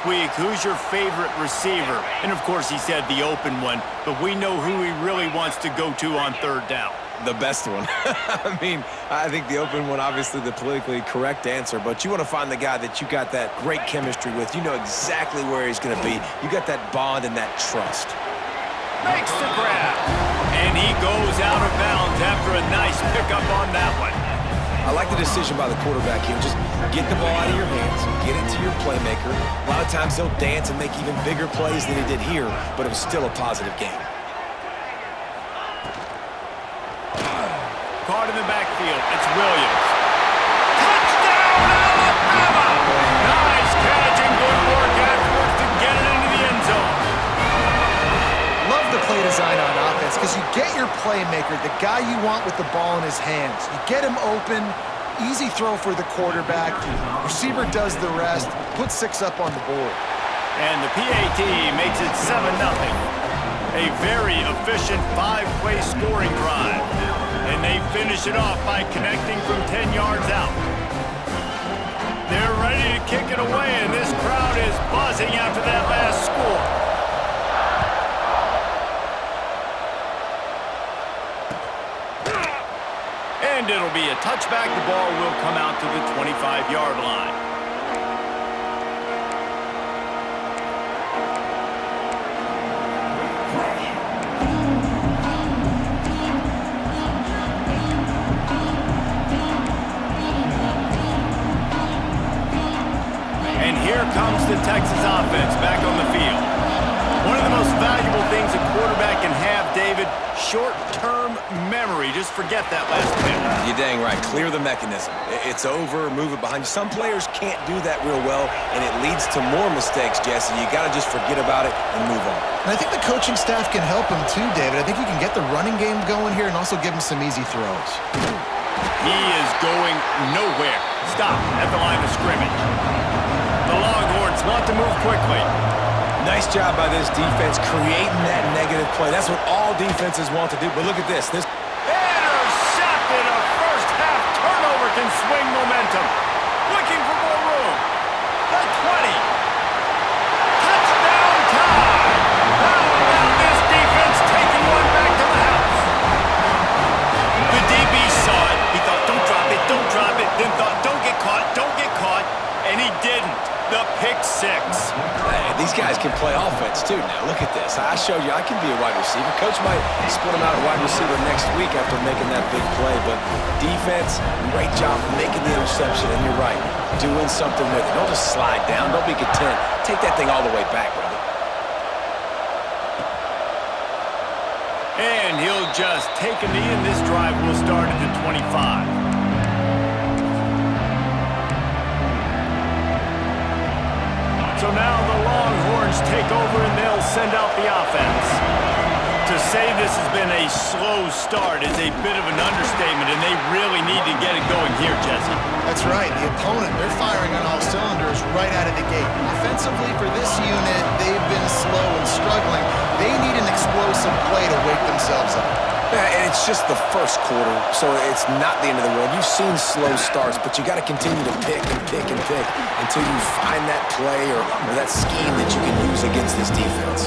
week, who's your favorite receiver? And, of course, he said the open one, but we know who he really wants to go to on third down. The best one. I mean, I think the open one, obviously the politically correct answer, but you want to find the guy that you got that great chemistry with. You know exactly where he's going to be. You got that bond and that trust. Makes the grab. And he goes out of bounds after a nice pickup on that one. I like the decision by the quarterback here. Just get the ball out of your hands, get it to your playmaker. A lot of times he'll dance and make even bigger plays than he did here, but it was still a positive game. Caught in the backfield. It's Williams. Touchdown, Alabama! Nice catch and good work afterwards to get it into the end zone. Love the play design on offense because you get your playmaker, the guy you want with the ball in his hands. You get him open, easy throw for the quarterback. Receiver does the rest, put 6 up on the board. And the PAT makes it 7-0. A very efficient 5-play scoring drive. And they finish it off by connecting from 10 yards out. They're ready to kick it away, and this crowd is buzzing after that last score. And it'll be a touchback. The ball will come out to the 25-yard line. Comes the Texas offense back on the field. One of the most valuable things a quarterback can have, David, short-term memory. Just forget that last play. You're dang right. Clear the mechanism. It's over, move it behind you. Some players can't do that real well, and it leads to more mistakes, Jesse. You got to just forget about it and move on. And I think the coaching staff can help him too, David. I think you can get the running game going here and also give him some easy throws. He is going nowhere. Stop at the line of scrimmage. The Longhorns want to move quickly. Nice job by this defense creating that negative play. That's what all defenses want to do. But look at this. Intercepted. A first-half turnover can swing momentum. Looking for more room. The 20. Touchdown time. How about this defense taking one back to the house? The DB saw it. He thought, don't drop it, don't drop it. Then thought, don't get caught, don't get caught. And he didn't. The pick 6. Hey, these guys can play offense, too. Now, look at this. I showed you I can be a wide receiver. Coach might split him out at wide receiver next week after making that big play. But defense, great job making the interception. And you're right, doing something with it. Don't just slide down. Don't be content. Take that thing all the way back, brother. And he'll just take a knee, and this drive will start at the 25. So now the Longhorns take over and they'll send out the offense. To say this has been a slow start is a bit of an understatement, and they really need to get it going here, Jesse. That's right. The opponent, they're firing on all cylinders right out of the gate. Offensively for this unit, they've been slow and struggling. They need an explosive play to wake themselves up. Yeah, and it's just the first quarter, so it's not the end of the world. You've seen slow starts, but you got to continue to pick and pick and pick until you find that play or that scheme that you can use against this defense.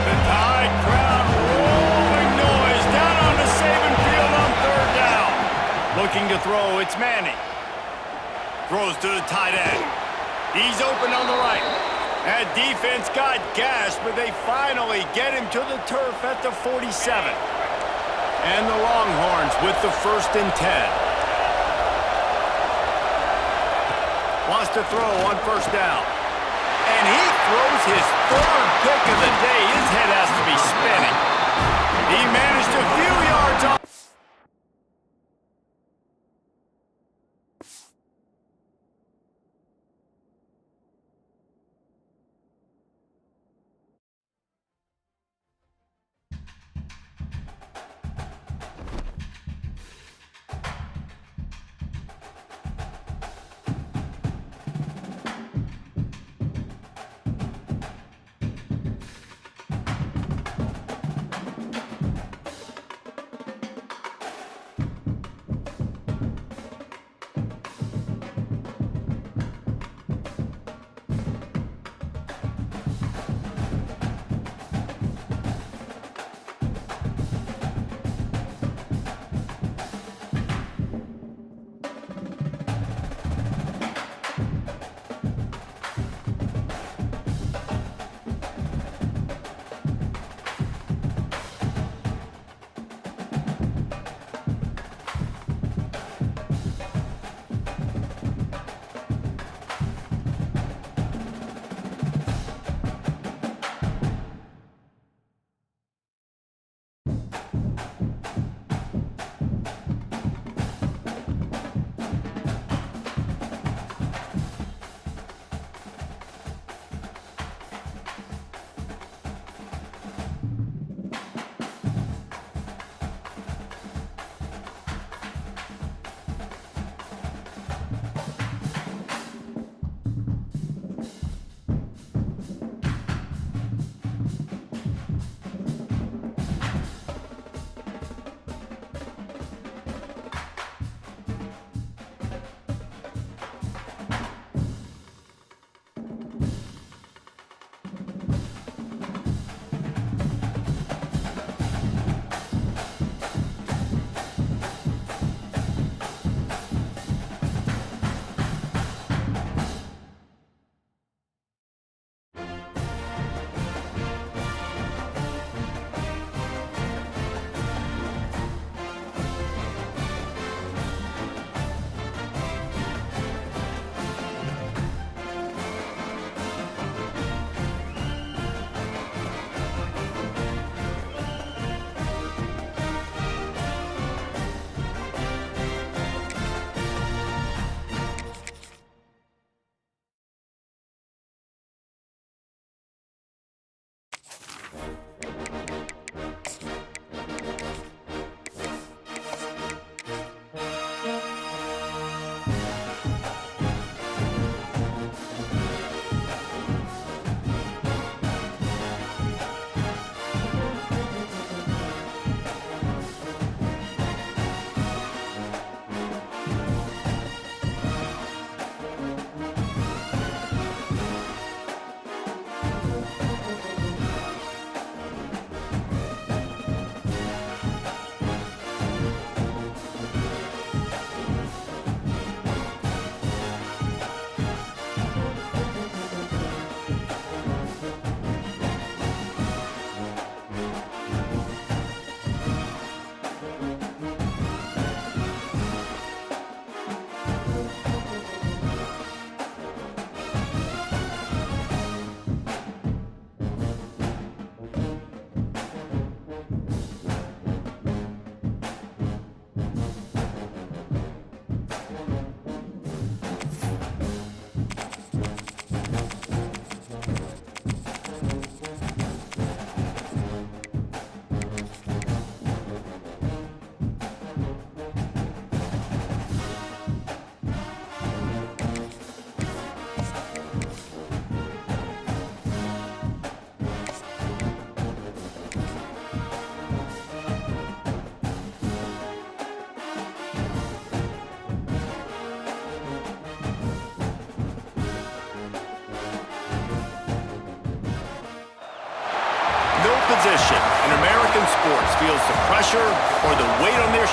The Tide crowd rolling noise down on the Saban field on third down. Looking to throw, it's Manning. Throws to the tight end. He's open on the right. That defense got gashed, but they finally get him to the turf at the 47. And the Longhorns with the 1st and 10. Wants to throw on first down. And he throws his 3rd pick of the day. His head has to be spinning. He managed a few yards off.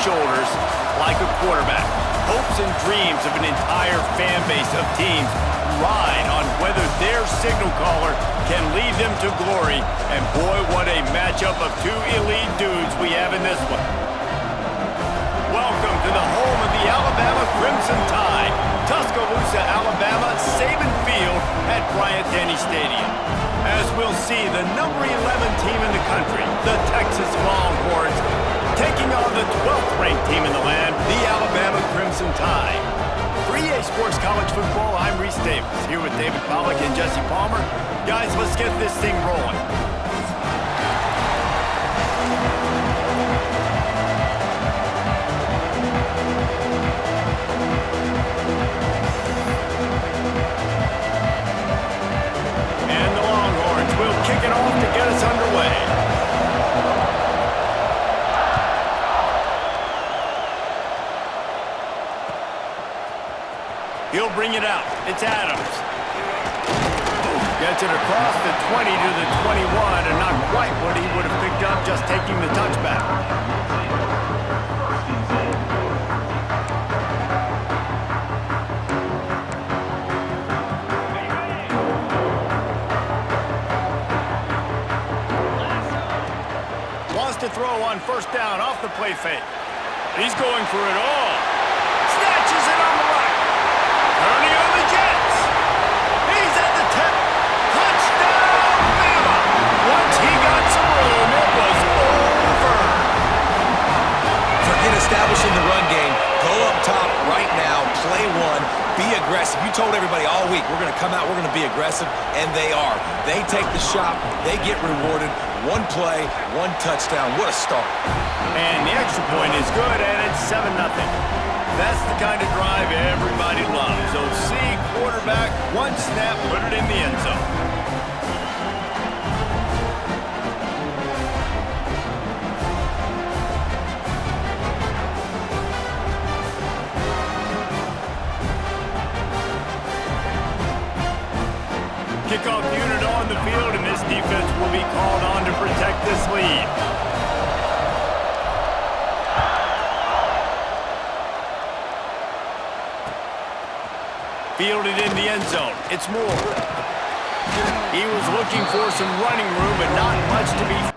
shoulders like a quarterback. Hopes and dreams of an entire fan base of teams ride on whether their signal caller can lead them to glory. And boy, what a matchup of two elite dudes we have in this one. Welcome to the home of the Alabama Crimson Tide, Tuscaloosa, Alabama, Saban Field at Bryant-Denny Stadium. As we'll see, the number 11 team in the country, the Texas Longhorns, taking on the 12th ranked team in the land, the Alabama Crimson Tide. For EA Sports College Football, I'm Reese Davis, here with David Pollack and Jesse Palmer. Guys, let's get this thing rolling. And the Longhorns will kick it off to get us underway. He'll bring it out. It's Adams. Gets it across the 20 to the 21, and not quite what he would have picked up just taking the touchback. Wants to throw on first down off the play fake. He's going for it all. Snatches it on the right. Turning on the Jets. He's at the 10. Touchdown, Bama. Once he got some room, it was over. Forget establishing the run game. Go up top right now, play one, be aggressive. You told everybody all week, we're going to come out, we're going to be aggressive, and they are. They take the shot, they get rewarded. One play, one touchdown. What a start. And the extra point is good, and it's 7-0. That's the kind of drive everybody loves. OC, quarterback, one snap, put it in the end zone. Kickoff unit on the field, and this defense will be called on to protect this lead. Fielded in the end zone. It's Moore. He was looking for some running room, but not much to be.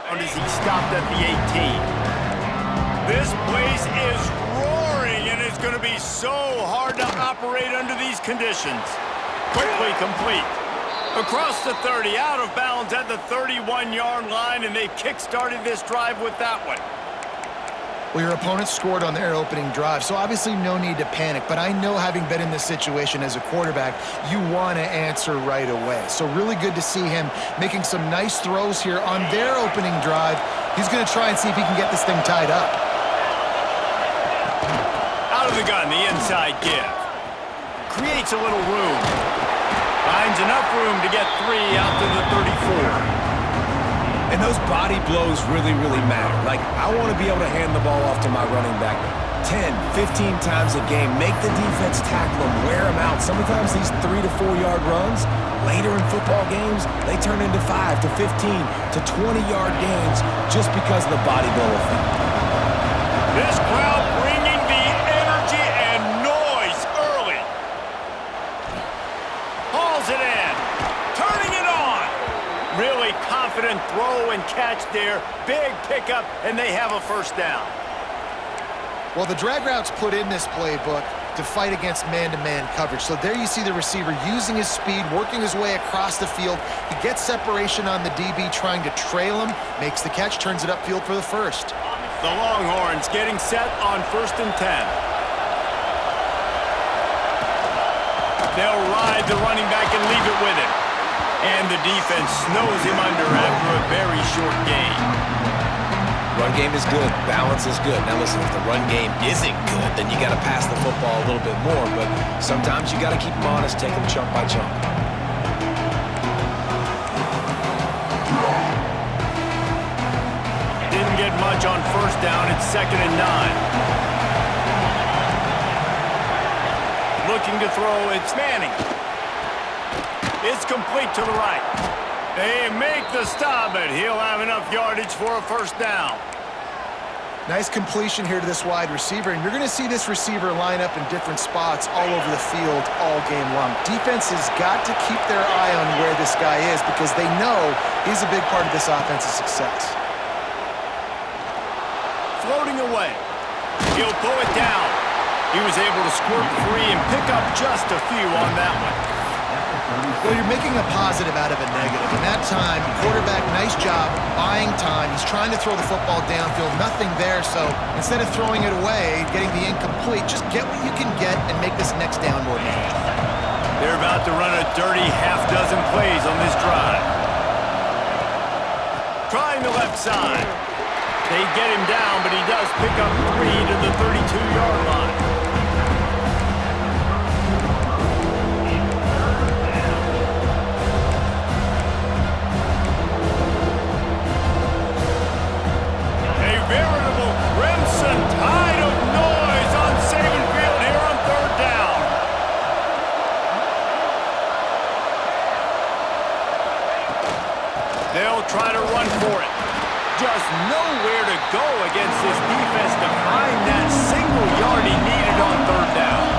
As he stopped at the 18. This place is roaring, and it's going to be so hard to operate under these conditions. Quickly complete. Across the 30, out of bounds at the 31-yard line, and they've kick-started this drive with that one. Well, your opponent scored on their opening drive, so obviously no need to panic. But I know, having been in this situation as a quarterback, you want to answer right away. So really good to see him making some nice throws here on their opening drive. He's going to try and see if he can get this thing tied up. Out of the gun, the inside give. Creates a little room. Finds enough room to get 3 out to the 34. And those body blows really, really matter. Like, I want to be able to hand the ball off to my running back 10, 15 times a game. Make the defense tackle them, wear them out. Sometimes these 3 to 4 yard runs, later in football games, they turn into 5 to 15 to 20-yard gains just because of the body blow effect. This crowd bringing the energy and noise early. Hauls it in. Turning it on. Really confident throw and catch there. Big pickup, and they have a first down. Well, the drag route's put in this playbook to fight against man-to-man coverage. So there you see the receiver using his speed, working his way across the field. He gets separation on the DB, trying to trail him, makes the catch, turns it upfield for the first. The Longhorns getting set on 1st and 10. They'll ride the running back and leave it with him. And the defense snows him under after a very short gain. Run game is good. Balance is good. Now listen, if the run game isn't good, then you got to pass the football a little bit more. But sometimes you got to keep them honest, take them chunk by chunk. Didn't get much on first down. It's 2nd and 9. Looking to throw. It's Manning. It's complete to the right. They make the stop, but he'll have enough yardage for a first down. Nice completion here to this wide receiver, and you're going to see this receiver line up in different spots all over the field all game long. Defense has got to keep their eye on where this guy is because they know he's a big part of this offense's success. Floating away. He'll pull it down. He was able to squirt free and pick up just a few on that one. Well, you're making a positive out of a negative. In that time, quarterback, nice job, buying time. He's trying to throw the football downfield, nothing there. So instead of throwing it away, getting the incomplete, just get what you can get and make this next down more manageable. They're about to run a dirty half-dozen plays on this drive. Trying the left side. They get him down, but he does pick up 3 to the 32-yard line. Veritable crimson tide of noise on Saban Field here on 3rd down. They'll try to run for it. Just nowhere to go against this defense to find that single yard he needed on 3rd down.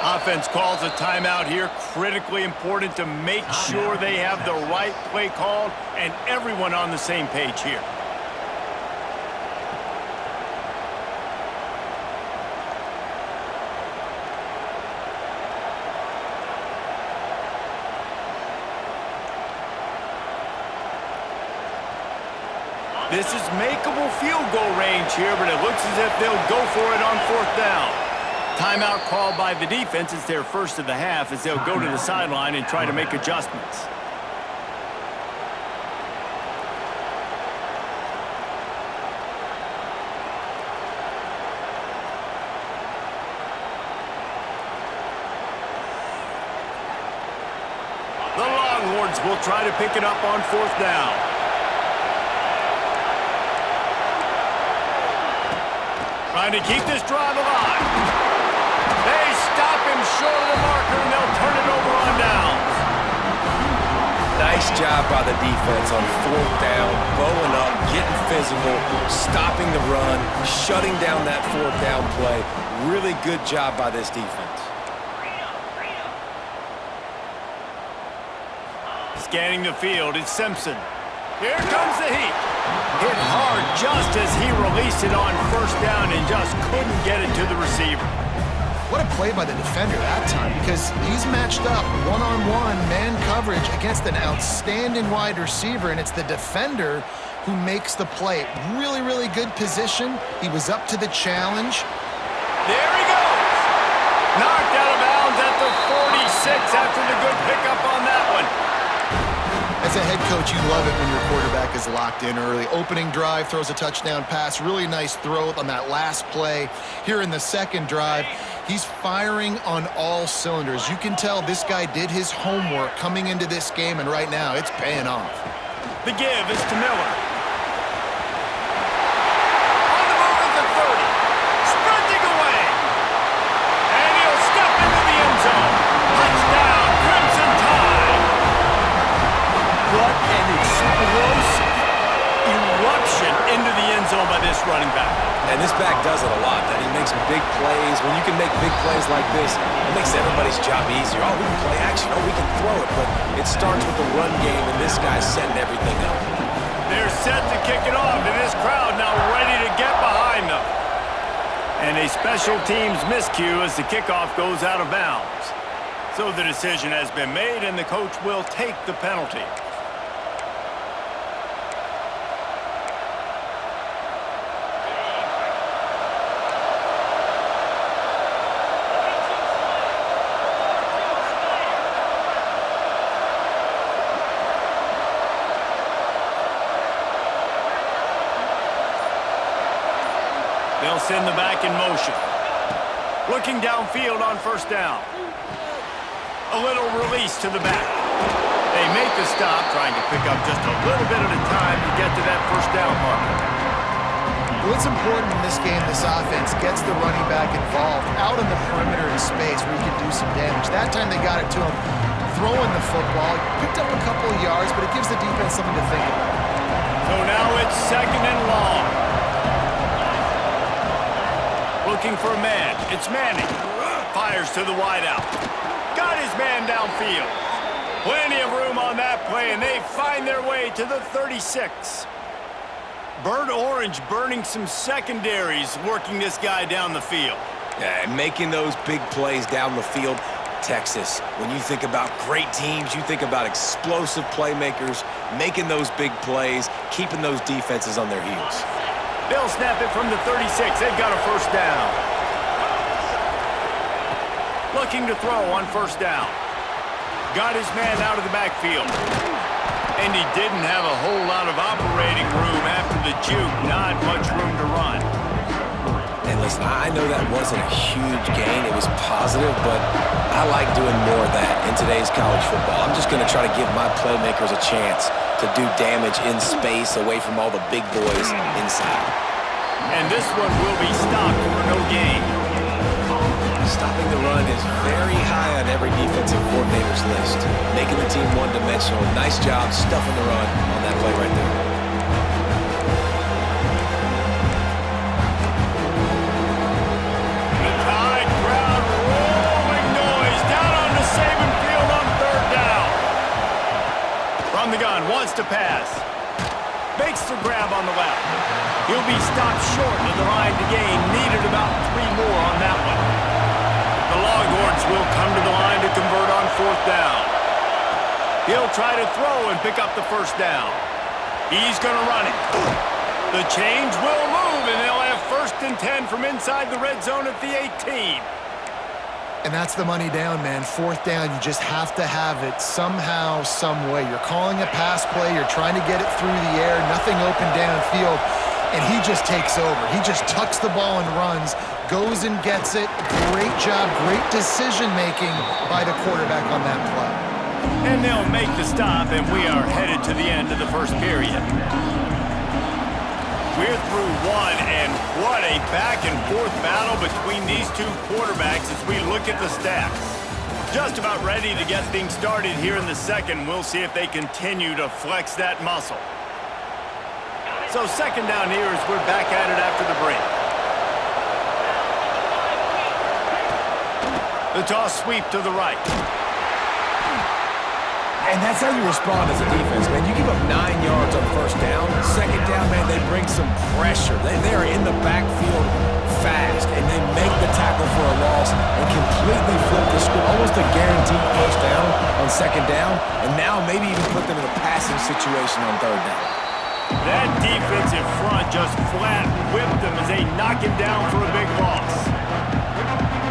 Offense calls a timeout here. Critically important to make sure they have the right play called and everyone on the same page here. This is makeable field goal range here, but it looks as if they'll go for it on 4th down. Timeout called by the defense. It's their first of the half as they'll go to the sideline and try to make adjustments. The Longhorns will try to pick it up on 4th down. Trying to keep this drive alive. They stop him short of the marker, and they'll turn it over on downs. Nice job by the defense on 4th down, bowing up, getting physical, stopping the run, shutting down that 4th down play. Really good job by this defense. Scanning the field, it's Simpson. Here comes the heat. Hit hard just as he released it on 1st down and just couldn't get it to the receiver. What a play by the defender that time, because he's matched up one-on-one man coverage against an outstanding wide receiver, and it's the defender who makes the play. Really, really good position. He was up to the challenge. There he goes. Knocked out of bounds at the 46 after the good pickup on that one. As a head coach, you love it when your quarterback is locked in early. Opening drive, throws a touchdown pass. Really nice throw on that last play. Here in the second drive, he's firing on all cylinders. You can tell this guy did his homework coming into this game, and right now it's paying off. The give is to Miller. On the move at the 30. Sprinting away. And he'll step into the end zone. Touchdown, Crimson Tide. What an explosive eruption into the end zone by this running back. And this back does it a lot, that he makes big plays. When you can make big plays like this, it makes everybody's job easier. Oh, we can play action. Oh, we can throw it. But it starts with the run game, and this guy's setting everything up. They're set to kick it off, and this crowd now ready to get behind them. And a special teams miscue as the kickoff goes out of bounds. So the decision has been made, and the coach will take the penalty. They'll send the back in motion. Looking downfield on first down. A little release to the back. They make the stop, trying to pick up just a little bit at a time to get to that first down marker. What's important in this game, this offense gets the running back involved out on the perimeter in space where he can do some damage. That time they got it to him throwing the football. He picked up a couple of yards, but it gives the defense something to think about. So now it's second and long. Looking for a man. It's Manning. Fires to the wideout. Got his man downfield. Plenty of room on that play, and they find their way to the 36. Burnt Orange burning some secondaries, working this guy down the field. Yeah, and making those big plays down the field. Texas, when you think about great teams, you think about explosive playmakers, making those big plays, keeping those defenses on their heels. They'll snap it from the 36. They've got a first down. Looking to throw on first down. Got his man out of the backfield. And he didn't have a whole lot of operating room after the juke. Not much room to run. And listen, I know that wasn't a huge gain. It was positive, but I like doing more of that in today's college football. I'm just going to try to give my playmakers a chance to do damage in space away from all the big boys inside. And this one will be stopped for no gain. Stopping the run is very high on every defensive coordinator's list. Making the team one-dimensional. Nice job stuffing the run on that play right there. The Tide crowd rolling noise down on the Saban field on third down. From the gun, wants to pass. Makes the grab on the left. He'll be stopped short of the line to gain. Needed about 3 more on that one. The Longhorns will come to the line to convert on fourth down. He'll try to throw and pick up the first down. He's going to run it. The chains will move, and they'll have first and 10 from inside the red zone at the 18. And that's the money down, man. Fourth down, you just have to have it somehow, some way. You're calling a pass play. You're trying to get it through the air. Nothing open downfield. And he just takes over. He just tucks the ball and runs, goes and gets it. Great job, great decision-making by the quarterback on that play. And they'll make the stop, and we are headed to the end of the first period. We're through one, and what a back-and-forth battle between these two quarterbacks as we look at the stats. Just about ready to get things started here in the second. We'll see if they continue to flex that muscle. So second down here as we're back at it after the break. The toss sweep to the right. And that's how you respond as a defense, man. You give up 9 yards on first down. Second down, man, they bring some pressure. They are in the backfield fast, and they make the tackle for a loss and completely flip the script. Almost a guaranteed first down on second down, and now maybe even put them in a passing situation on third down. That defensive front just flat whipped him as they knock him down for a big loss.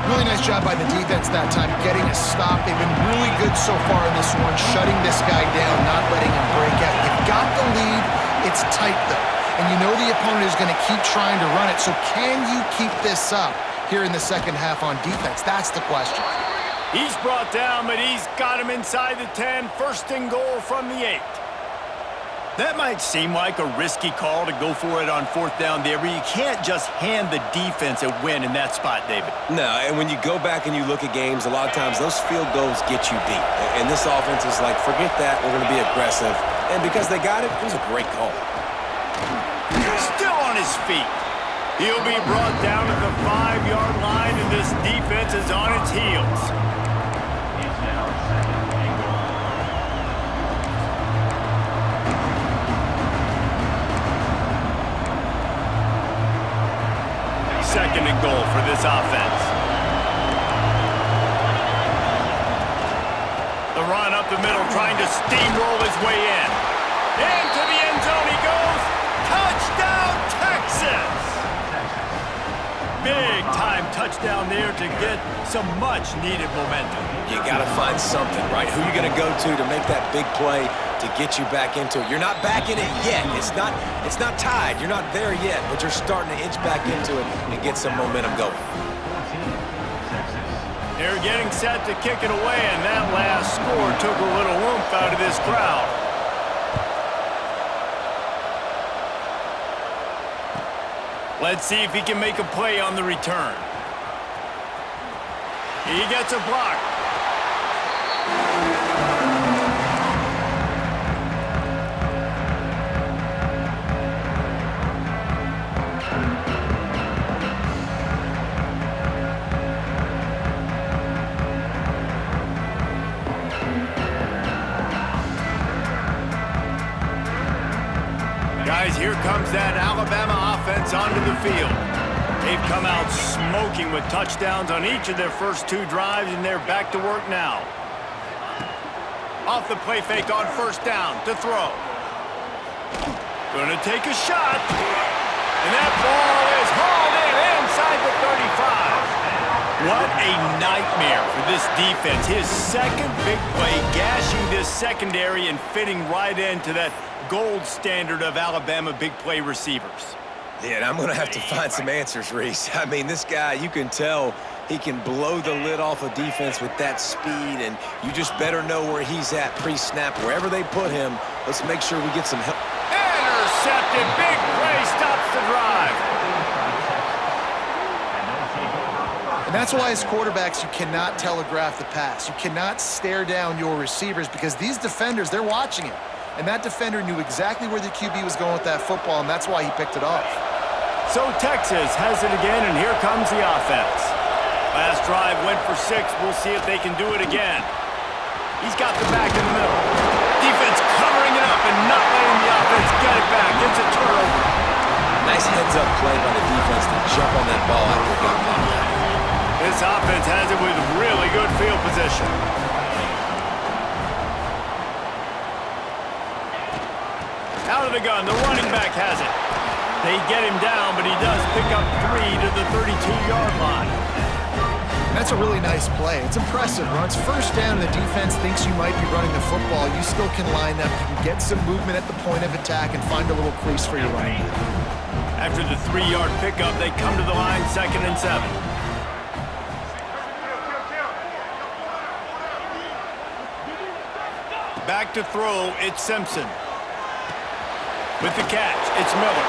Really nice job by the defense that time, getting a stop. They've been really good so far in this one, shutting this guy down, not letting him break out. You've got the lead. It's tight, though. And you know the opponent is going to keep trying to run it. So can you keep this up here in the second half on defense? That's the question. He's brought down, but he's got him inside the 10. First and goal from the 8. That might seem like a risky call to go for it on fourth down there, but you can't just hand the defense a win in that spot, David. No, and when you go back and you look at games, a lot of times those field goals get you beat. And this offense is like, forget that, we're going to be aggressive. And because they got it, it was a great call. Still on his feet. He'll be brought down at the 5-yard line, and this defense is on its heels. Second and goal for this offense. The run up the middle, trying to steamroll his way in. Into the end zone he goes. Touchdown, Texas! Big-time touchdown there to get some much-needed momentum. You got to find something, right? Who are you going to go to make that big play to get you back into it? You're not back in it yet. It's not tied. You're not there yet, but you're starting to inch back into it and get some momentum going. They're getting set to kick it away, and that last score took a little oomph out of this crowd. Let's see if he can make a play on the return. He gets a block. Guys, here comes that Alabama offense onto the field. They've come out smoking with touchdowns on each of their first 2 drives, and they're back to work now. Off the play fake on first down to throw. Gonna take a shot. And that ball is hauled in inside the 35. What a nightmare for this defense. His second big play, gashing this secondary and fitting right into that gold standard of Alabama big play receivers. Yeah, and I'm going to have to find some answers, Reese. I mean, this guy, you can tell he can blow the lid off a defense with that speed, and you just better know where he's at pre-snap. Wherever they put him, let's make sure we get some help. Intercepted. Big play stops the drive. And that's why as quarterbacks, you cannot telegraph the pass. You cannot stare down your receivers because these defenders, they're watching it. And that defender knew exactly where the QB was going with that football, and that's why he picked it off. So Texas has it again, and here comes the offense. Last drive went for 6. We'll see if they can do it again. He's got the back in the middle. Defense covering it up and not letting the offense get it back. It's a turnover. Nice heads-up play by the defense to jump on that ball after it got popped out. This offense has it with really good field position. Out of the gun, the running back has it. They get him down, but he does pick up 3 to the 32-yard line. That's a really nice play. It's impressive. Runs first down, and the defense thinks you might be running the football. You still can line up. You can get some movement at the point of attack and find a little crease for your running back. After the 3-yard pickup, they come to the line, 2nd and 7. Back to throw, it's Simpson. With the catch, it's Miller.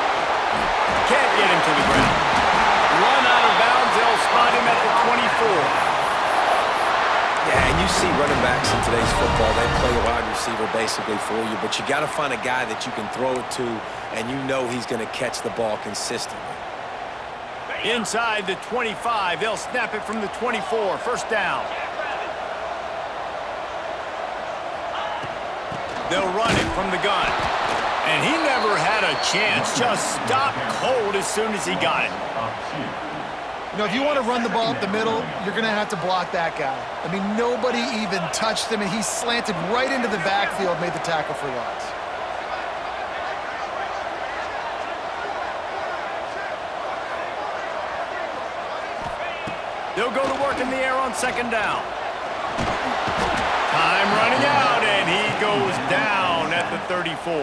Can't get him to the ground. Run out of bounds, they'll spot him at the 24. Yeah, and you see running backs in today's football, they play a wide receiver basically for you, but you got to find a guy that you can throw it to, and you know he's going to catch the ball consistently. Inside the 25, they'll snap it from the 24, first down. They'll run it from the gun. And he never had a chance, just stopped cold as soon as he got it. You know, if you want to run the ball up the middle, you're going to have to block that guy. I mean, nobody even touched him, and he slanted right into the backfield, made the tackle for loss. They'll go to work in the air on second down. Time running out, and he goes down at the 34.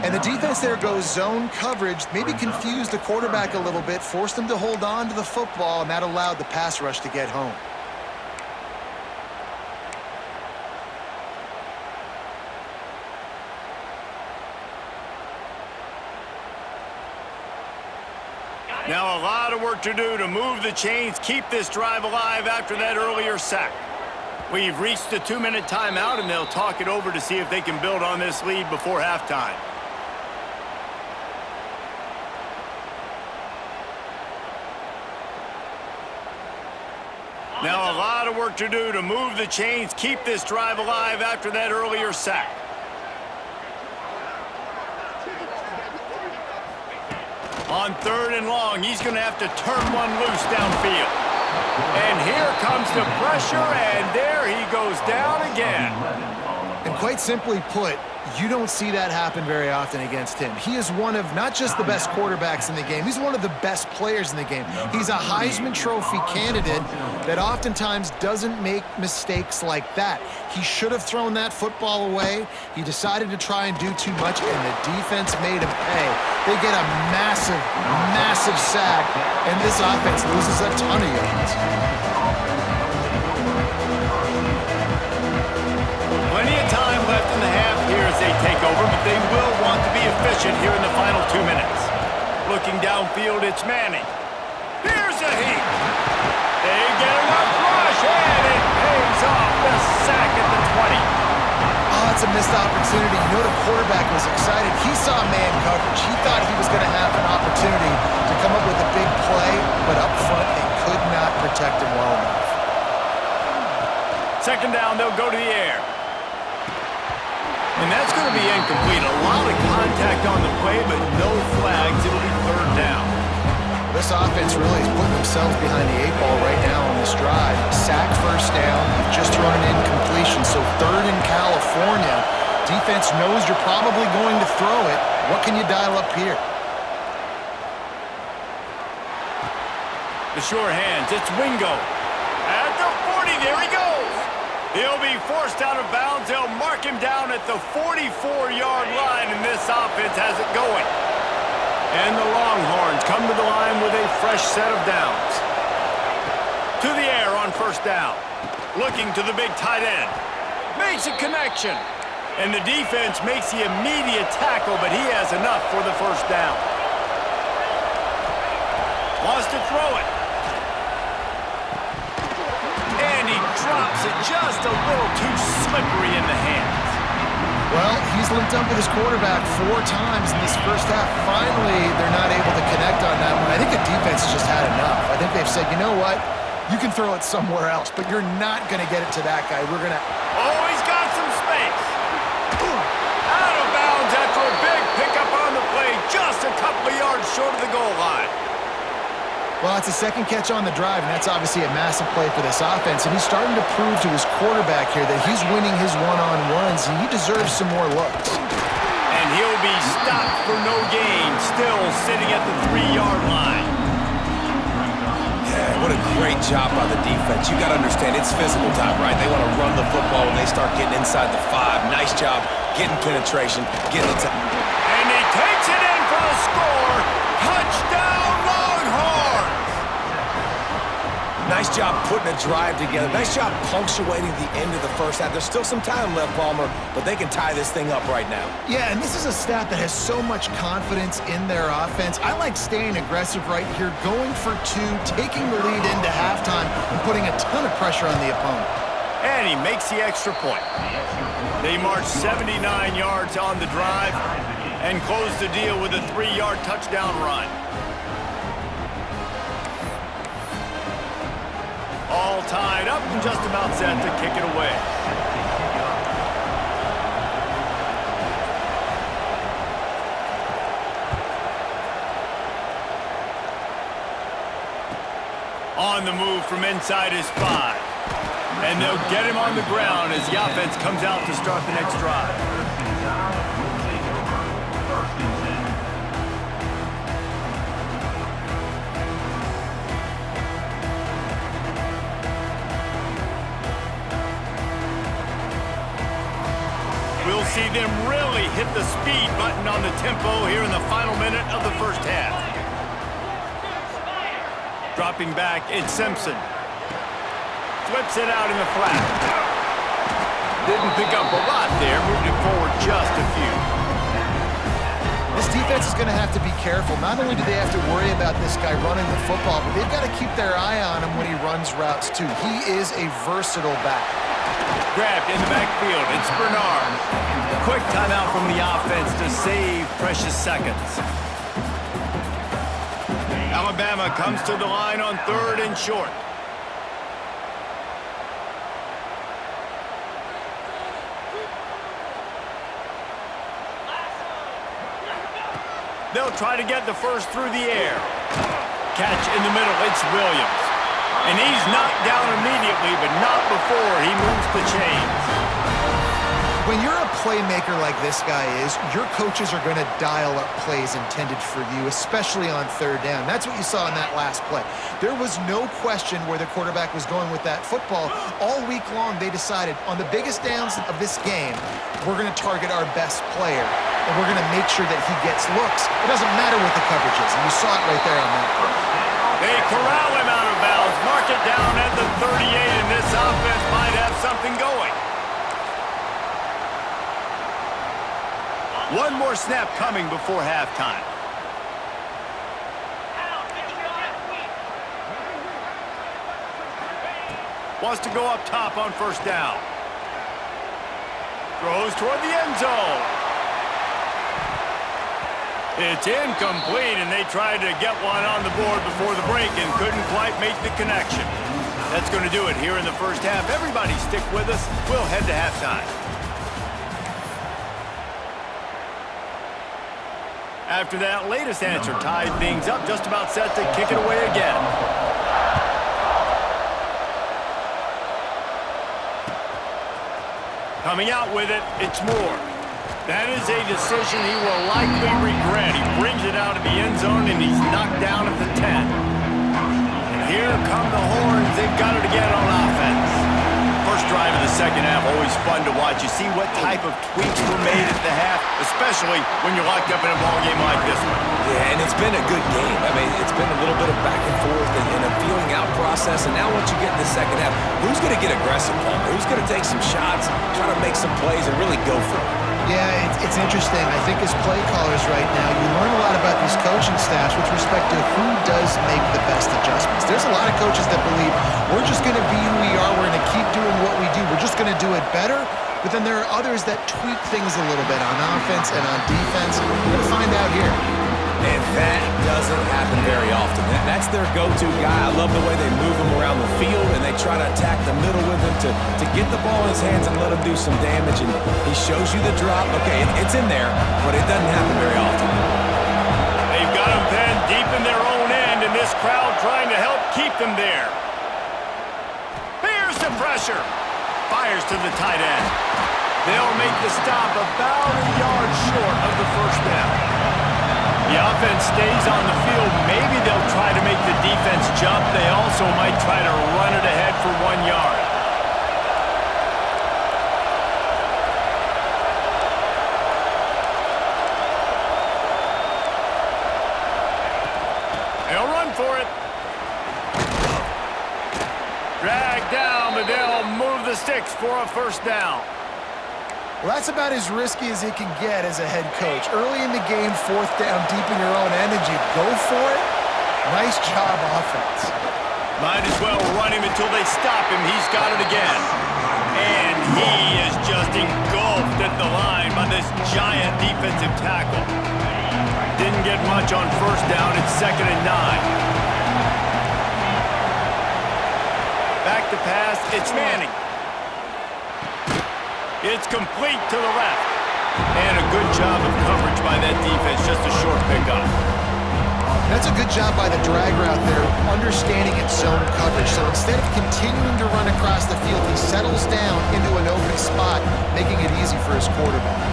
And the defense there goes zone coverage, maybe confused the quarterback a little bit, forced him to hold on to the football, and that allowed the pass rush to get home. Now a lot of work to do to move the chains, keep this drive alive after that earlier sack. We've reached the 2-minute timeout, and they'll talk it over to see if they can build on this lead before halftime. Now a lot of work to do to move the chains, keep this drive alive after that earlier sack. On 3rd and long, he's going to have to turn one loose downfield. And here comes the pressure, and there he goes down again. And quite simply put, you don't see that happen very often against him. He is one of not just the best quarterbacks in the game, he's one of the best players in the game. He's a Heisman Trophy candidate that oftentimes doesn't make mistakes like that. He should have thrown that football away. He decided to try and do too much, and the defense made him pay. They get a massive, massive sack, and this offense loses a ton of yards. Plenty of time left in the half here as they take over, but they will want to be efficient here in the final 2 minutes. Looking downfield, it's Manning. Here's a heat. They get enough rush, and it pays off. The sack at the 20. Oh, that's a missed opportunity. You know the quarterback was excited. He saw man coverage. He thought he was going to have an opportunity to come up with a big play, but up front they could not protect him well enough. Second down, they'll go to the air. And that's going to be incomplete. A lot of contact on the play, but no flags. It'll be 3rd down. This offense really is putting themselves behind the 8 ball right now on this drive. Sack, 1st down, you've just thrown an incompletion, so 3rd in California. Defense knows you're probably going to throw it. What can you dial up here? The sure hands, it's Wingo. At the 40, there he goes. He'll be forced out of bounds. They'll mark him down at the 44-yard line, and this offense has it going. And the Longhorns come to the line with a fresh set of downs. To the air on 1st down. Looking to the big tight end. Makes a connection. And the defense makes the immediate tackle, but he has enough for the 1st down. Wants to throw it. And he drops it just a little too slippery in the hands. Well, he's linked up with his quarterback 4 times in this first half. Finally, they're not able to connect on that one. I think the defense has just had enough. I think they've said, you know what? You can throw it somewhere else, but you're not going to get it to that guy. We're going to... Oh, he's got some space. Out of bounds after a big pickup on the play, just a couple of yards short of the goal line. Well, it's a 2nd catch on the drive, and that's obviously a massive play for this offense. And he's starting to prove to his quarterback here that he's winning his one-on-ones, and he deserves some more looks. And he'll be stopped for no gain, still sitting at the 3-yard line. Yeah, what a great job by the defense. You got to understand, it's physical time, right? They want to run the football when they start getting inside the 5. Nice job getting penetration, getting it to... And he takes it in for the score. Touchdown, Longhorns! Nice job putting a drive together. Nice job punctuating the end of the first half. There's still some time left, Palmer, but they can tie this thing up right now. Yeah, and this is a staff that has so much confidence in their offense. I like staying aggressive right here, going for 2, taking the lead into halftime, and putting a ton of pressure on the opponent. And he makes the extra point. They march 79 yards on the drive and close the deal with a 3-yard touchdown run. All tied up and just about set to kick it away. On the move from inside his 5. And they'll get him on the ground as the offense comes out to start the next drive. We'll see them really hit the speed button on the tempo here in the final minute of the first half. Dropping back, it's Simpson. Flips it out in the flat. Didn't pick up a lot there, moved it forward just a few. This defense is going to have to be careful. Not only do they have to worry about this guy running the football, but they've got to keep their eye on him when he runs routes too. He is a versatile back. Grabbed in the backfield, it's Bernard. Quick timeout from the offense to save precious seconds. Alabama comes to the line on 3rd and short. They'll try to get the first through the air. Catch in the middle, it's Williams. And he's knocked down immediately, but not before he moves the chains. When you're a playmaker like this guy is, your coaches are going to dial up plays intended for you, especially on 3rd down. That's what you saw in that last play. There was no question where the quarterback was going with that football. All week long, they decided on the biggest downs of this game, we're going to target our best player, and we're going to make sure that he gets looks. It doesn't matter what the coverage is, and you saw it right there on that play. They corral him out of bounds, mark it down at the 38, and this offense might have something going. One more snap coming before halftime. Wants to go up top on 1st down. Throws toward the end zone. It's incomplete, and they tried to get one on the board before the break and couldn't quite make the connection. That's going to do it here in the first half. Everybody stick with us. We'll head to halftime. After that latest answer tied things up, just about set to kick it away again. Coming out with it, it's Moore. That is a decision he will likely regret. He brings it out of the end zone, and he's knocked down at the 10. And here come the horns. They've got it again on offense. First drive of the second half, always fun to watch. You see what type of tweaks were made at the half, especially when you're locked up in a ball game like this one. Yeah, and it's been a good game. I mean, it's been a little bit of back and forth and a feeling out process. And now once you get in the second half, who's going to get aggressive, Palmer? Who's going to take some shots, try to make some plays, and really go for it? Yeah, it's interesting. I think as play callers right now, you learn a lot about these coaching staffs with respect to who does make the best adjustments. There's a lot of coaches that believe we're just going to be who we are. We're going to keep doing what we do. We're just going to do it better. But then there are others that tweak things a little bit on offense and on defense. We're going to find out here. And that doesn't happen very often. That's their go-to guy. I love the way they move him around the field, and they try to attack the middle with him to get the ball in his hands and let him do some damage. And he shows you the drop. Okay, it's in there, but it doesn't happen very often. They've got him pinned deep in their own end, and this crowd trying to help keep them there. Here's the pressure. Fires to the tight end. They'll make the stop about a yard short of the first down. The offense stays on the field. Maybe they'll try to make the defense jump. They also might try to run it ahead for 1 yard. They'll run for it. Drag down, but they'll move the sticks for a 1st down. Well, that's about as risky as it can get as a head coach. Early in the game, 4th down, deep in your own end, and you go for it. Nice job, offense. Might as well run him until they stop him. He's got it again. And he is just engulfed at the line by this giant defensive tackle. Didn't get much on 1st down. It's 2nd and 9. Back to pass. It's Manning. It's complete to the left. And a good job of coverage by that defense. Just a short pickup. That's a good job by the drag route there, understanding its zone coverage. So instead of continuing to run across the field, he settles down into an open spot, making it easy for his quarterback.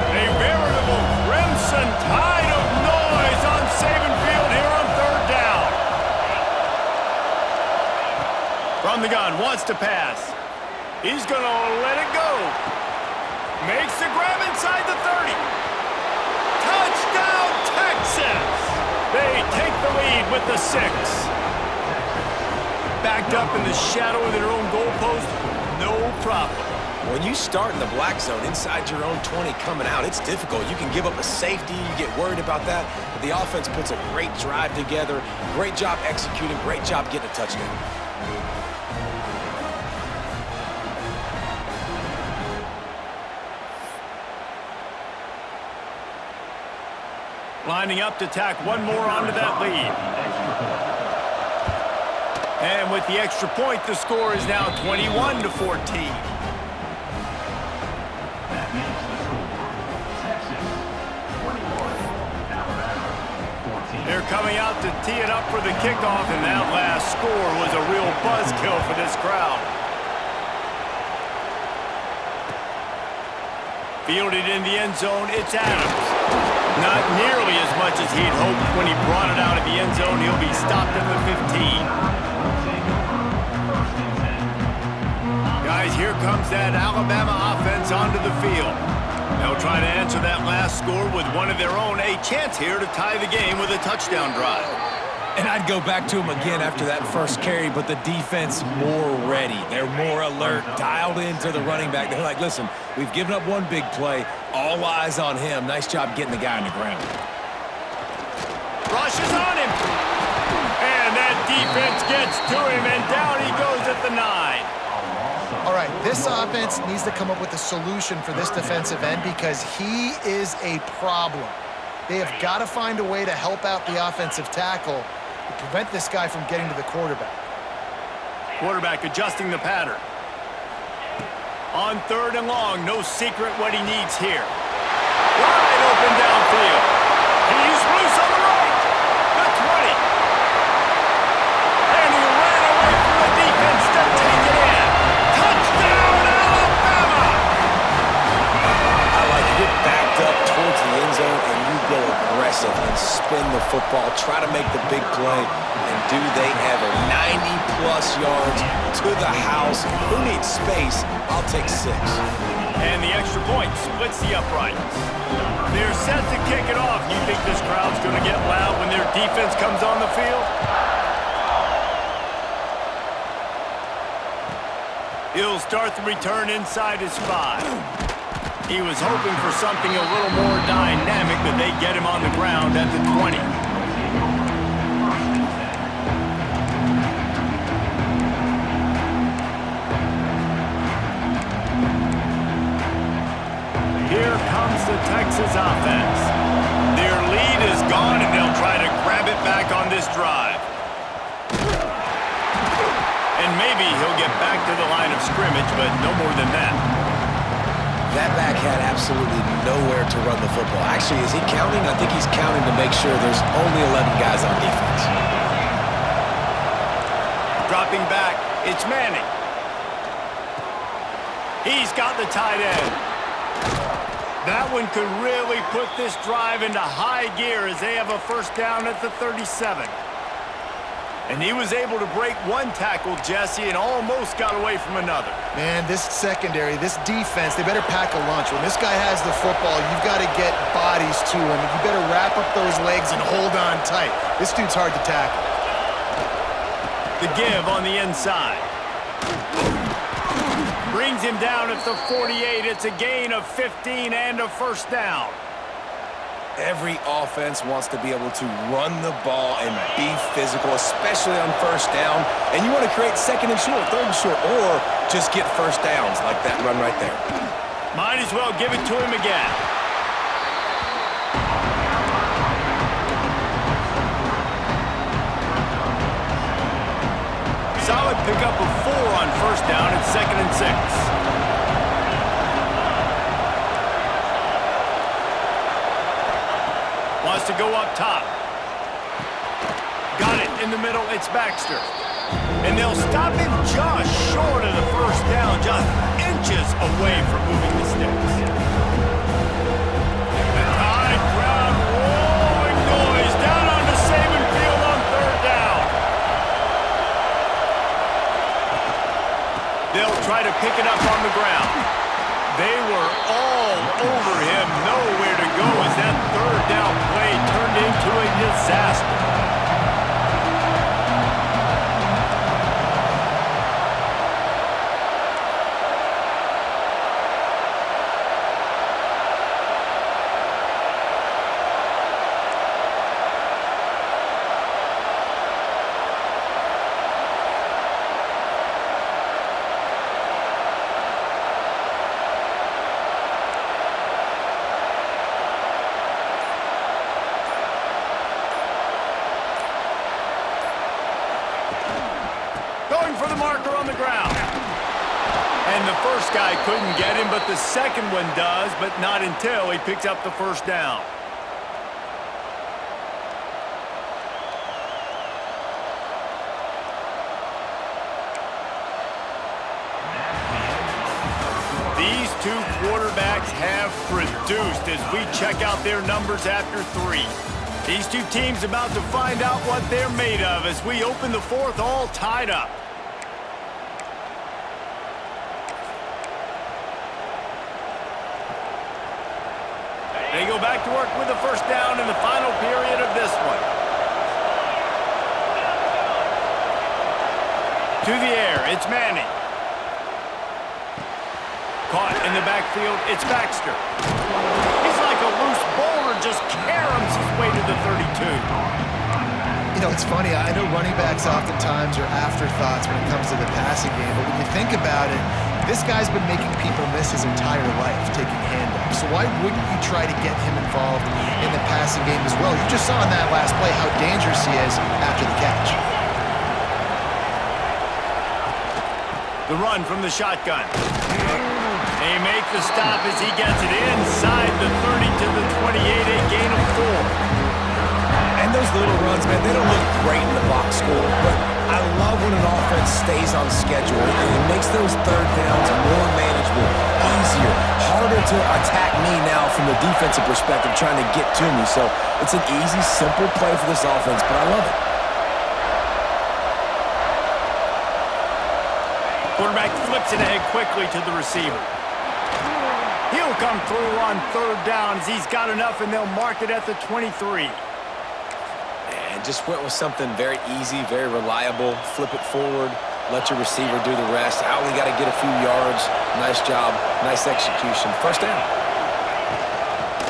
A veritable crimson tide of noise on Saban Field here on 3rd down. From the gun, wants to pass. He's going to let it go. Makes the grab inside the 30. Touchdown, Texas! They take the lead with the 6. Backed up in the shadow of their own goalpost, no problem. When you start in the black zone inside your own 20 coming out, it's difficult. You can give up a safety, you get worried about that, but the offense puts a great drive together, great job executing, great job getting a touchdown. Lining up to tack one more onto that lead. And with the extra point, the score is now 21-14. They're coming out to tee it up for the kickoff, and that last score was a real buzzkill for this crowd. Fielded in the end zone, it's Adams. Not nearly as much as he'd hoped when he brought it out of the end zone. He'll be stopped at the 15. Guys, here comes that Alabama offense onto the field. They'll try to answer that last score with one of their own. A chance here to tie the game with a touchdown drive. And I'd go back to him again after that first carry, but the defense more ready. They're more alert, dialed into the running back. They're like, listen, we've given up one big play. All eyes on him. Nice job getting the guy on the ground. Rushes on him. And that defense gets to him, and down he goes at the 9. All right, this offense needs to come up with a solution for this defensive end because he is a problem. They have got to find a way to help out the offensive tackle to prevent this guy from getting to the quarterback. Quarterback adjusting the pattern. On 3rd and long, no secret what he needs here. Wide open downfield. He's loose on the right. The 20. And he ran away from the defense to take it in. Touchdown, Alabama! I like to get backed up towards the end zone and you go aggressive and spin the football, try to make the big play, and do they ever. 90-plus yards to the house. Who needs space? I'll take 6. And the extra point splits the uprights. They're set to kick it off. You think this crowd's going to get loud when their defense comes on the field? He'll start the return inside his 5. He was hoping for something a little more dynamic, but they get him on the ground at the 20. Here comes the Texas offense. Their lead is gone, and they'll try to grab it back on this drive. And maybe he'll get back to the line of scrimmage, but no more than that. That back had absolutely nowhere to run the football. Actually, is he counting? I think he's counting to make sure there's only 11 guys on defense. Dropping back, it's Manning. He's got the tight end. That one could really put this drive into high gear as they have a first down at the 37. And he was able to break one tackle, Jesse, and almost got away from another. Man, this secondary, this defense, they better pack a lunch. When this guy has the football, you've got to get bodies to him. You better wrap up those legs and hold on tight. This dude's hard to tackle. The give on the inside. Brings him down at the 48. It's a gain of 15 and a first down. Every offense wants to be able to run the ball and be physical, especially on first down. And you want to create 2nd and short, 3rd and short, or just get first downs like that run right there. Might as well give it to him again. Solid pickup of 4 on first down at 2nd and 6. Wants to go up top. Got it in the middle. It's Baxter. And they'll stop him just short of the first down, just inches away from moving the sticks. The Tide crowd rolling noise down onto Saban Field on 3rd down. They'll try to pick it up on the ground. They were all over him, nowhere to go as that third down play turned into a disaster. Going for the marker on the ground. And the first guy couldn't get him, but the second one does, but not until he picks up the first down. These two quarterbacks have produced as we check out their numbers after 3. These two teams about to find out what they're made of as we open the fourth all tied up. They go back to work with the first down in the final period of this one. To the air, it's Manning. Caught in the backfield, it's Baxter. He's like a loose bowler, just caroms his way to the 32. You know, it's funny. I know running backs oftentimes are afterthoughts when it comes to the passing game, but when you think about it, this guy's been making people miss his entire life taking handoffs. So why wouldn't you try to get him involved in the passing game as well? You just saw in that last play how dangerous he is after the catch. The run from the shotgun. They make the stop as he gets it inside the 30 to the 28, a gain of 4. And those little runs, man, they don't look great in the box score, but I love when an offense stays on schedule and it makes those third downs more manageable, easier, harder to attack me now from the defensive perspective trying to get to me. So it's an easy, simple play for this offense, but I love it. Quarterback flips it ahead quickly to the receiver. He'll come through on third down as he's got enough, and they'll mark it at the 23. And just went with something very easy, very reliable. Flip it forward, let your receiver do the rest. I only got to get a few yards. Nice job, nice execution. First down.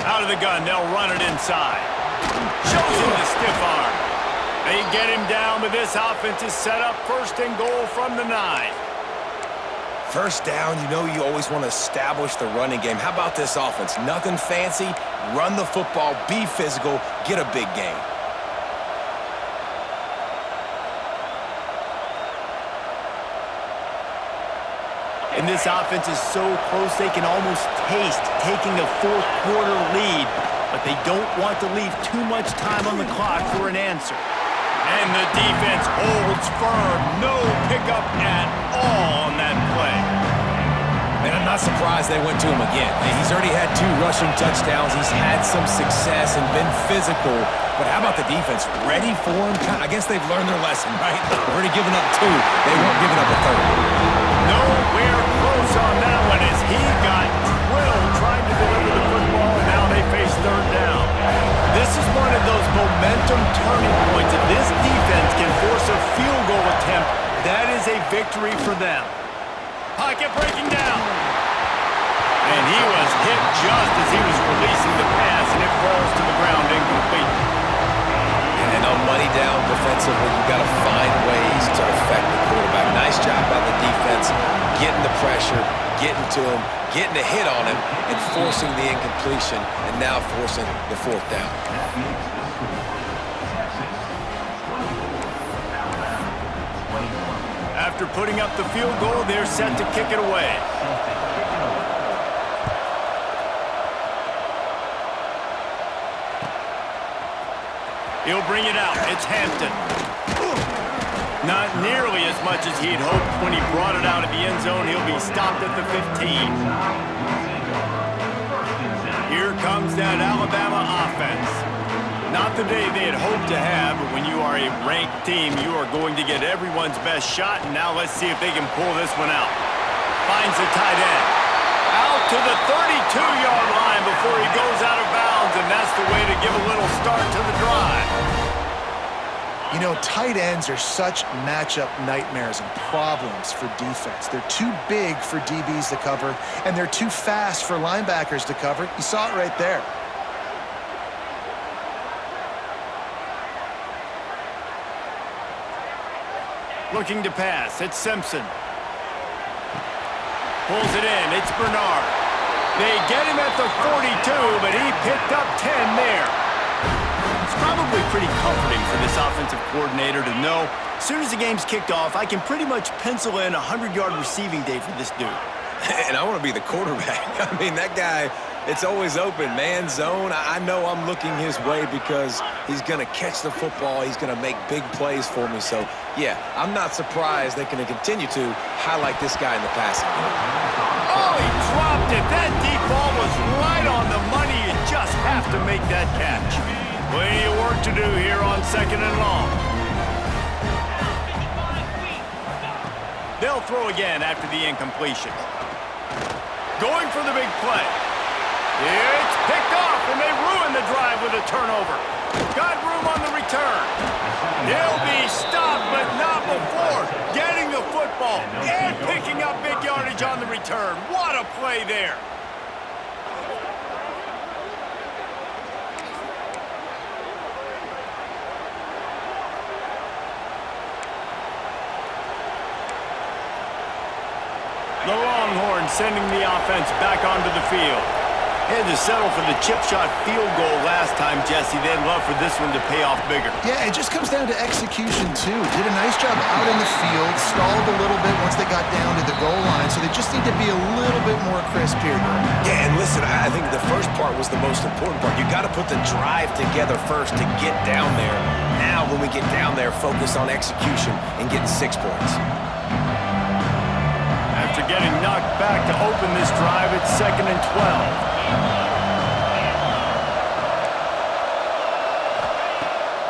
Out of the gun, they'll run it inside. Shows him the stiff arm. They get him down, but this offense is set up first and goal from the 9. First down, you know you always want to establish the running game. How about this offense? Nothing fancy. Run the football, be physical, get a big gain. And this offense is so close they can almost taste taking a fourth quarter lead, but they don't want to leave too much time on the clock for an answer. And the defense holds firm. No pickup at all on that play. Man, I'm not surprised they went to him again. He's already had 2 rushing touchdowns. He's had some success and been physical. But how about the defense? Ready for him? I guess they've learned their lesson, right? They've already given up 2. They weren't giving up a third. Nowhere close on that one as he got drilled trying to deliver the football, and now they face third down. This is one of those momentum turning points. If this defense can force a field goal attempt, that is a victory for them. Pocket breaking down. And he was hit just as he was releasing the pass, and it falls to the ground incomplete. And on money down defensively, you got to find ways to affect the quarterback. Nice job by the defense, getting the pressure, getting to him, getting a hit on him, and forcing the incompletion, and now forcing the fourth down. After putting up the field goal, they're set to kick it away. He'll bring it out. It's Hampton. Not nearly as much as he'd hoped when he brought it out of the end zone. He'll be stopped at the 15. Here comes that Alabama offense. Not the day they had hoped to have, but when you are a ranked team, you are going to get everyone's best shot, and now let's see if they can pull this one out. Finds the tight end. Out to the 32-yard line before he goes out of bounds, and that's the way to give a little start to the drive. You know, tight ends are such matchup nightmares and problems for defense. They're too big for DBs to cover, and they're too fast for linebackers to cover. You saw it right there. Looking to pass. It's Simpson. Pulls it in. It's Bernard. They get him at the 42, but he picked up 10 there. It's probably pretty comforting for this offensive coordinator to know as soon as the game's kicked off, I can pretty much pencil in a 100-yard receiving day for this dude. And I want to be the quarterback. I mean, that guy, it's always open, man zone. I know I'm looking his way because he's going to catch the football. He's going to make big plays for me. So, yeah, I'm not surprised they're going to continue to highlight this guy in the passing game. Oh, he dropped it. That deep ball was right on the money. You just have to make that catch. Plenty of work to do here on 2nd and long. They'll throw again after the incompletion. Going for the big play. It's picked off, and they ruin the drive with a turnover. Got room on the return. They'll be stopped, but not before getting the football and picking up big yardage on the return. What a play there. The Longhorns sending the offense back onto the field. Had to settle for the chip shot field goal last time, Jesse. They'd love for this one to pay off bigger. Yeah, it just comes down to execution, too. Did a nice job out in the field, stalled a little bit once they got down to the goal line, so they just need to be a little bit more crisp here. Yeah, and listen, I think the first part was the most important part. You got to put the drive together first to get down there. Now, when we get down there, focus on execution and getting 6 points. After getting knocked back to open this drive, it's 2nd and 12.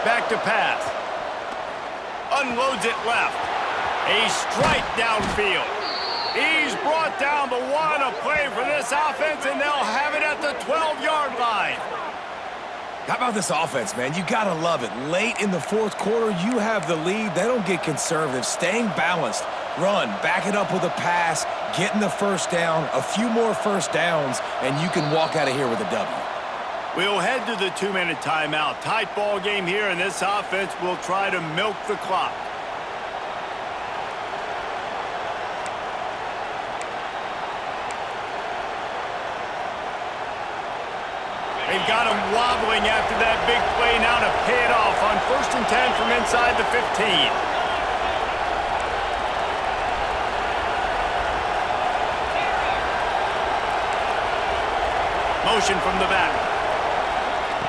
Back to pass. Unloads it left. A strike downfield. He's brought down, but what a play for this offense, and they'll have it at the 12-yard line. How about this offense, man? You got to love it. Late in the fourth quarter, you have the lead. They don't get conservative. Staying balanced. Run, back it up with a pass, getting the first down, a few more first downs, and you can walk out of here with a W. We'll head to the 2-minute timeout. Tight ball game here, and this offense will try to milk the clock. They've got him wobbling after that big play now to pay it off on 1st and 10 from inside the 15. Motion from the back.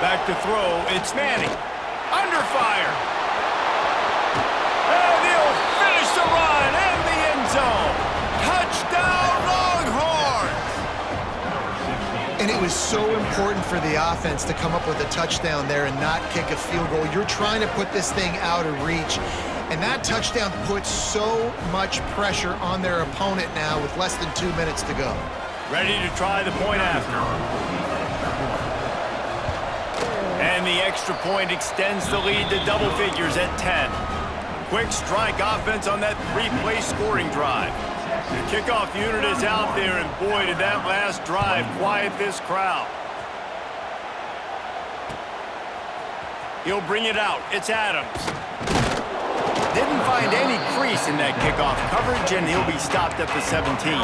Back to throw. It's Manning. Under fire. And he'll finish the run and the end zone. Touchdown, Longhorns! And it was so important for the offense to come up with a touchdown there and not kick a field goal. You're trying to put this thing out of reach. And that touchdown puts so much pressure on their opponent now with less than 2 minutes to go. Ready to try the point after. And the extra point extends the lead to double figures at 10. Quick strike offense on that 3-play scoring drive. The kickoff unit is out there, and boy, did that last drive quiet this crowd. He'll bring it out. It's Adams. Didn't find any crease in that kickoff coverage, and he'll be stopped at the 17.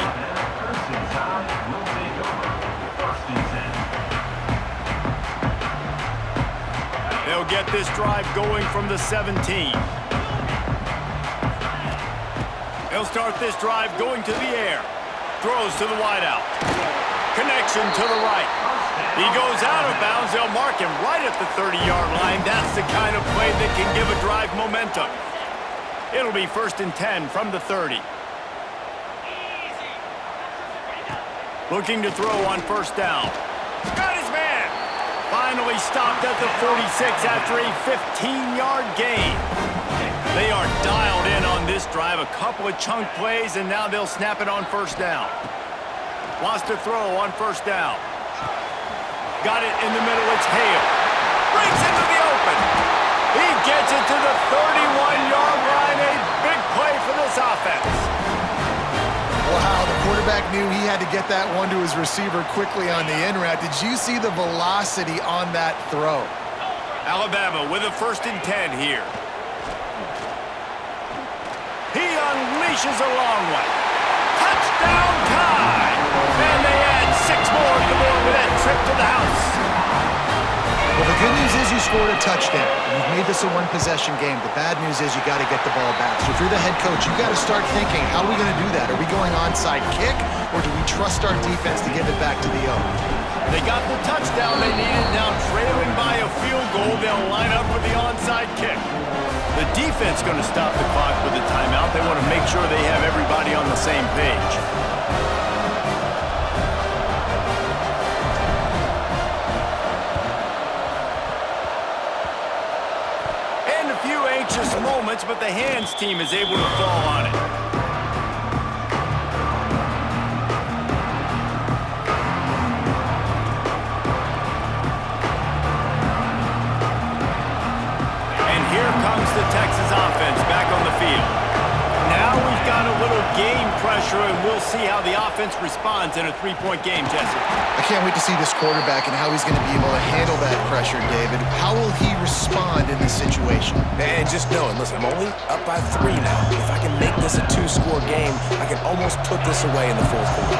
They'll get this drive going from the 17. They'll start this drive going to the air. Throws to the wideout. Connection to the right. He goes out of bounds. They'll mark him right at the 30-yard line. That's the kind of play that can give a drive momentum. It'll be 1st and 10 from the 30. Looking to throw on 1st down. Got his man. Finally stopped at the 46 after a 15-yard gain. They are dialed in on this drive. A couple of chunk plays, and now they'll snap it on first down. Wants to throw on first down. Got it in the middle. It's Hale. Breaks into the open. He gets it to the 31-yard line. A big play for this offense. Wow, the quarterback knew he had to get that one to his receiver quickly on the in route. Did you see the velocity on that throw? Alabama with a 1st and 10 here. He unleashes a long one. Touchdown time! And they add 6 more to the board with that trip to the house. Well, the good news is you scored a touchdown. You've made this a one-possession game. The bad news is you got to get the ball back. So if you're the head coach, you got to start thinking, how are we going to do that? Are we going onside kick, or do we trust our defense to give it back to the O? They got the touchdown they needed. Now trailing by a field goal, they'll line up for the onside kick. The defense going to stop the clock with a timeout. They want to make sure they have everybody on the same page. And a few anxious moments, but the hands team is able to fall on it. The Texas offense back on the field. Now we've got a little game pressure, and we'll see how the offense responds in a 3-point game, Jesse. I can't wait to see this quarterback and how he's going to be able to handle that pressure, David. How will he respond in this situation? And just knowing, listen, I'm only up by 3 now. If I can make this a 2-score game, I can almost put this away in the 4th quarter.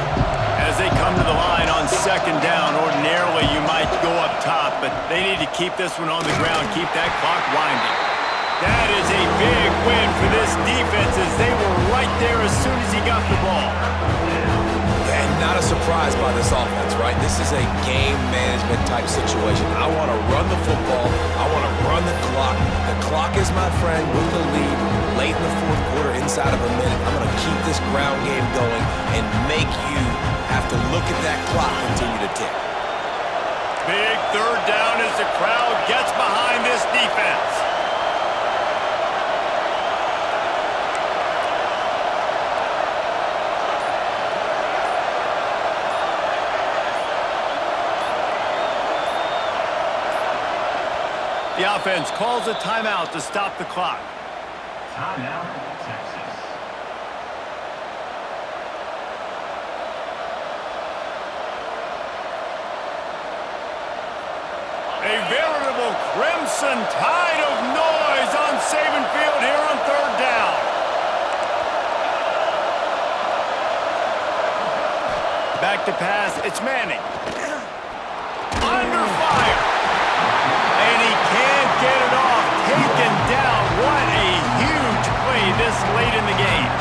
As they come to the line on 2nd down, ordinarily you might go up top, but they need to keep this one on the ground, keep that clock winding. That is a big win for this defense as they were right there as soon as he got the ball. And not a surprise by this offense, right? This is a game management type situation. I want to run the football. I want to run the clock. The clock is my friend with the lead late in the 4th quarter, inside of a minute. I'm going to keep this ground game going and make you have to look at that clock continue to tick. Big 3rd down as the crowd gets behind this defense. The offense calls a timeout to stop the clock. Timeout, Texas. A veritable crimson tide of noise on Saban Field here on 3rd down. Back to pass, it's Manning. Under fire. And he can't get it off. Taken down. What a huge play this late in the game.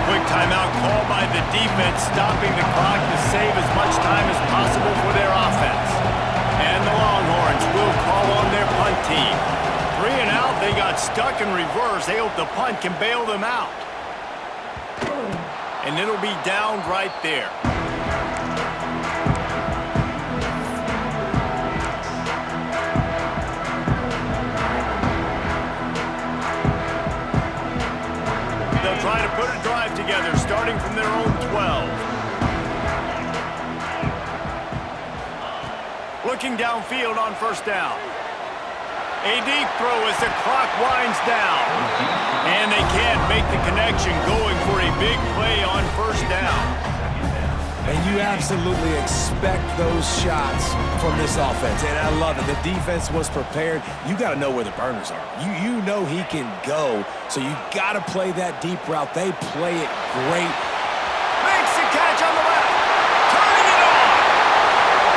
Quick timeout called by the defense, stopping the clock to save as much time as possible for their offense. And the Longhorns will call on their punt team. 3 and out, they got stuck in reverse. They hope the punt can bail them out. And it'll be down right there. They'll try to put a drive together, starting from their own 12. Looking downfield on 1st down. A deep throw as the clock winds down. And they can't make the connection, going for a big play on 1st down. And you absolutely expect those shots from this offense. And I love it. The defense was prepared. You got to know where the burners are. You know he can go. So you got to play that deep route. They play it great. Makes the catch on the left. Turning it on.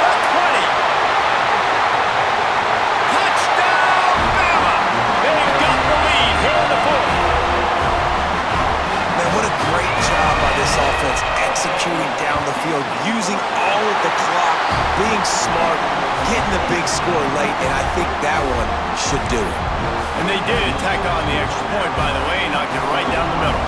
The 20. Touchdown, Bama. They've got the lead here in the 4th. Man, what a great job by this offense executing down the field, using all of the clock, being smart, getting the big score late, and I think that one should do it. And they did tack on the extra point, by the way, knocked it right down the middle.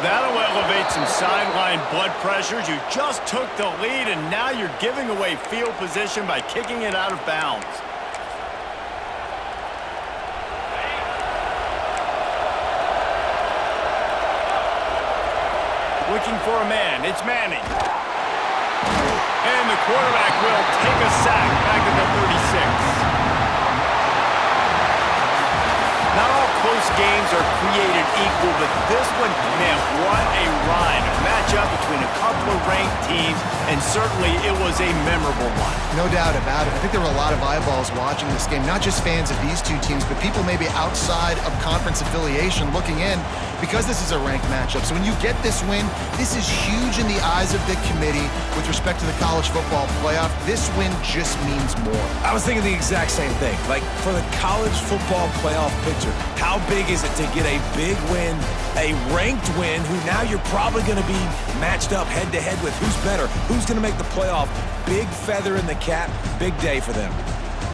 That'll elevate some sideline blood pressures. You just took the lead, and now you're giving away field position by kicking it out of bounds. Looking for a man. It's Manning. And the quarterback will take a sack back at the 36. Not all close games are created equal, but this one, man, what a ride. A matchup between a couple of ranked teams, and certainly it was a memorable one. No doubt about it. I think there were a lot of eyeballs watching this game, not just fans of these two teams, but people maybe outside of conference affiliation looking in because this is a ranked matchup. So when you get this win, this is huge in the eyes of the committee with respect to the college football playoff. This win just means more. I was thinking the exact same thing. Like, for the college football playoff picture, how big is it to get a big win, a ranked win, who now you're probably going to be matched up head-to-head with who's better, who's going to make the playoff. Big feather in the cap, big day for them.